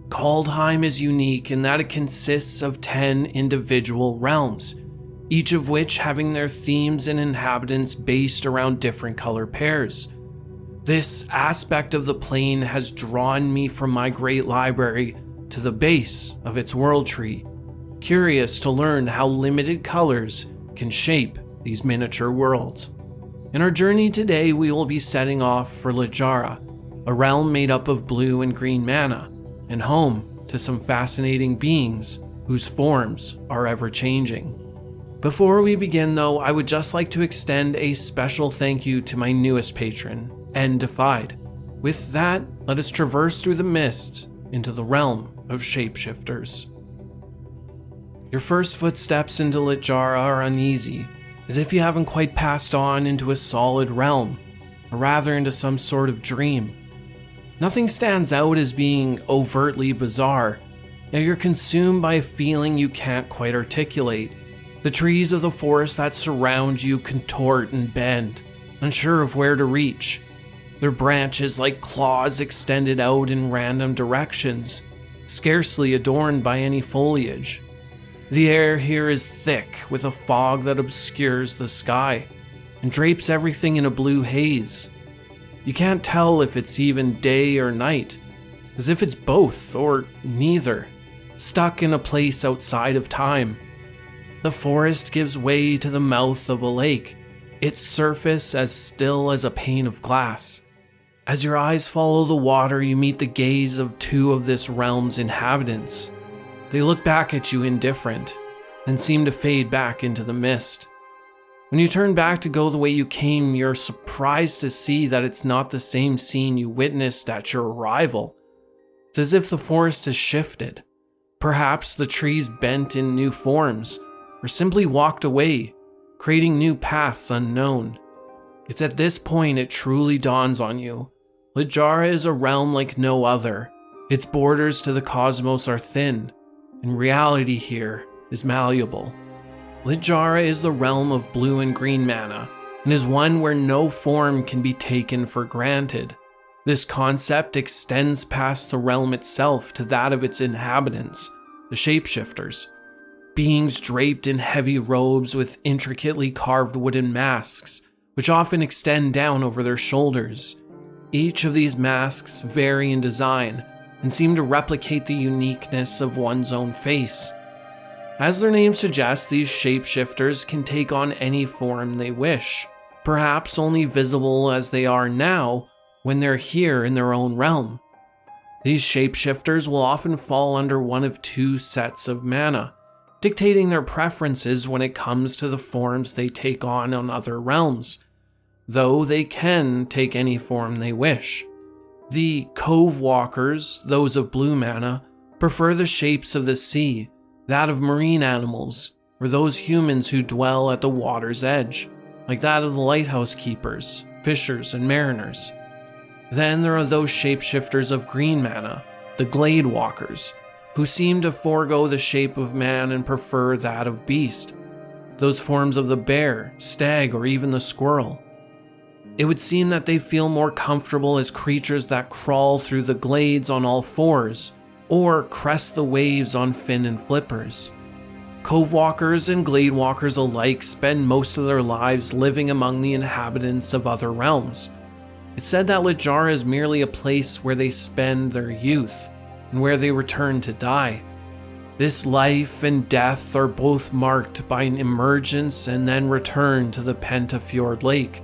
Kaldheim is unique in that it consists of 10 individual realms, each of which having their themes and inhabitants based around different color pairs. This aspect of the plane has drawn me from my great library to the base of its world tree, curious to learn how limited colors can shape these miniature worlds. In our journey today, we will be setting off for Littjara, a realm made up of blue and green mana, and home to some fascinating beings whose forms are ever-changing. Before we begin though, I would just like to extend a special thank you to my newest patron, Defied. With that, let us traverse through the mist into the realm of shapeshifters. Your first footsteps into Littjara are uneasy, as if you haven't quite passed on into a solid realm, or rather into some sort of dream. Nothing stands out as being overtly bizarre, yet you're consumed by a feeling you can't quite articulate. The trees of the forest that surround you contort and bend, unsure of where to reach. Their branches like claws extended out in random directions, scarcely adorned by any foliage. The air here is thick with a fog that obscures the sky and drapes everything in a blue haze. You can't tell if it's even day or night, as if it's both or neither, stuck in a place outside of time. The forest gives way to the mouth of a lake, its surface as still as a pane of glass. As your eyes follow the water, you meet the gaze of two of this realm's inhabitants. They look back at you indifferent, then seem to fade back into the mist. When you turn back to go the way you came, you're surprised to see that it's not the same scene you witnessed at your arrival. It's as if the forest has shifted. Perhaps the trees bent in new forms, or simply walked away, creating new paths unknown. It's at this point it truly dawns on you. Littjara is a realm like no other. Its borders to the cosmos are thin, and reality here is malleable. Littjara is the realm of blue and green mana, and is one where no form can be taken for granted. This concept extends past the realm itself to that of its inhabitants, the shapeshifters. Beings draped in heavy robes with intricately carved wooden masks, which often extend down over their shoulders. Each of these masks vary in design and seem to replicate the uniqueness of one's own face. As their name suggests, these shapeshifters can take on any form they wish, perhaps only visible as they are now when they're here in their own realm. These shapeshifters will often fall under one of two sets of mana, dictating their preferences when it comes to the forms they take on other realms, though they can take any form they wish. The cove walkers, those of blue mana, prefer the shapes of the sea, that of marine animals, or those humans who dwell at the water's edge, like that of the lighthouse keepers, fishers, and mariners. Then there are those shapeshifters of green mana, the glade walkers, who seem to forego the shape of man and prefer that of beast, those forms of the bear, stag, or even the squirrel. It would seem that they feel more comfortable as creatures that crawl through the glades on all fours, or crest the waves on fin and flippers. Cove walkers and glade walkers alike spend most of their lives living among the inhabitants of other realms. It's said that Littjara is merely a place where they spend their youth, and where they return to die. This life and death are both marked by an emergence and then return to the Pentafjord Lake,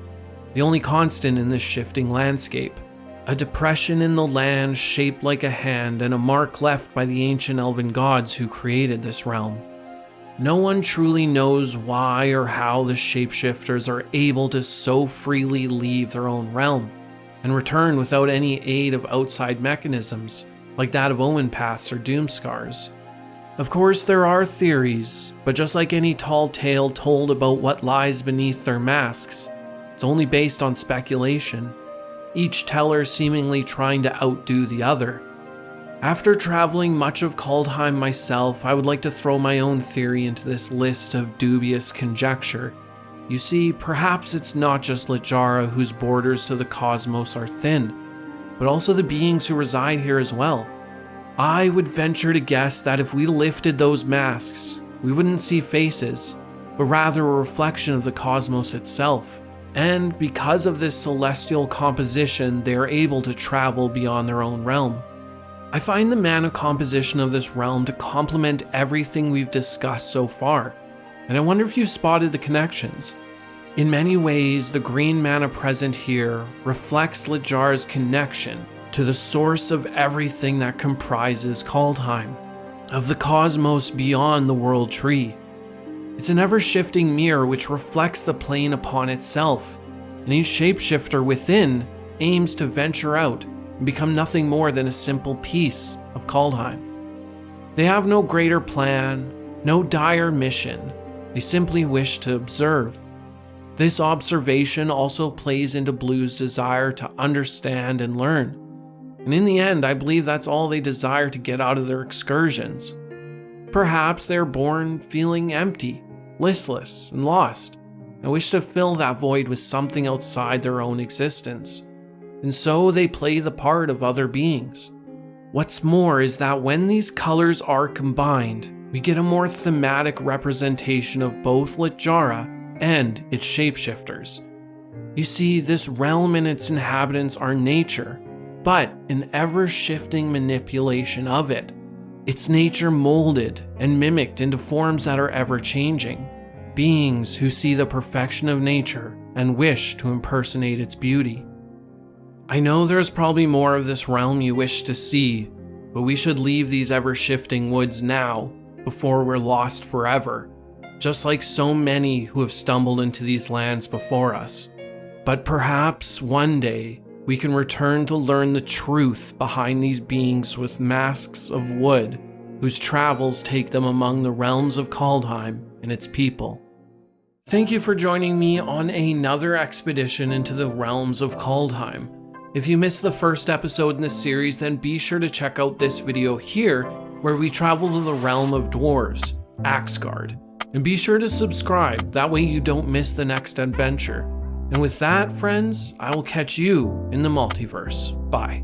the only constant in this shifting landscape. A depression in the land shaped like a hand and a mark left by the ancient elven gods who created this realm. No one truly knows why or how the shapeshifters are able to so freely leave their own realm and return without any aid of outside mechanisms, like that of omen paths or doom scars. Of course, there are theories, but just like any tall tale told about what lies beneath their masks, it's only based on speculation, each teller seemingly trying to outdo the other. After traveling much of Kaldheim myself, I would like to throw my own theory into this list of dubious conjecture. You see, perhaps it's not just Littjara whose borders to the cosmos are thin, but also the beings who reside here as well. I would venture to guess that if we lifted those masks, we wouldn't see faces, but rather a reflection of the cosmos itself. And because of this celestial composition, they are able to travel beyond their own realm. I find the mana composition of this realm to complement everything we've discussed so far, and I wonder if you spotted the connections. In many ways, the green mana present here reflects Littjara's connection to the source of everything that comprises Kaldheim, of the cosmos beyond the world tree. It's an ever-shifting mirror which reflects the plane upon itself, and each shapeshifter within aims to venture out and become nothing more than a simple piece of Kaldheim. They have no greater plan, no dire mission, they simply wish to observe. This observation also plays into Blue's desire to understand and learn, and in the end, I believe that's all they desire to get out of their excursions. Perhaps they're born feeling empty, listless, and lost, and wish to fill that void with something outside their own existence, and so they play the part of other beings. What's more is that when these colors are combined, we get a more thematic representation of both Littjara and its shapeshifters. You see, this realm and its inhabitants are nature, but an ever-shifting manipulation of it. It's nature molded and mimicked into forms that are ever-changing. Beings who see the perfection of nature and wish to impersonate its beauty. I know there's probably more of this realm you wish to see, but we should leave these ever-shifting woods now, before we're lost forever, just like so many who have stumbled into these lands before us. But perhaps one day, we can return to learn the truth behind these beings with masks of wood, whose travels take them among the realms of Kaldheim and its people. Thank you for joining me on another expedition into the realms of Kaldheim. If you missed the first episode in this series, then be sure to check out this video here, where we travel to the realm of dwarves, Axgard. And be sure to subscribe, that way you don't miss the next adventure. And with that, friends, I will catch you in the multiverse. Bye.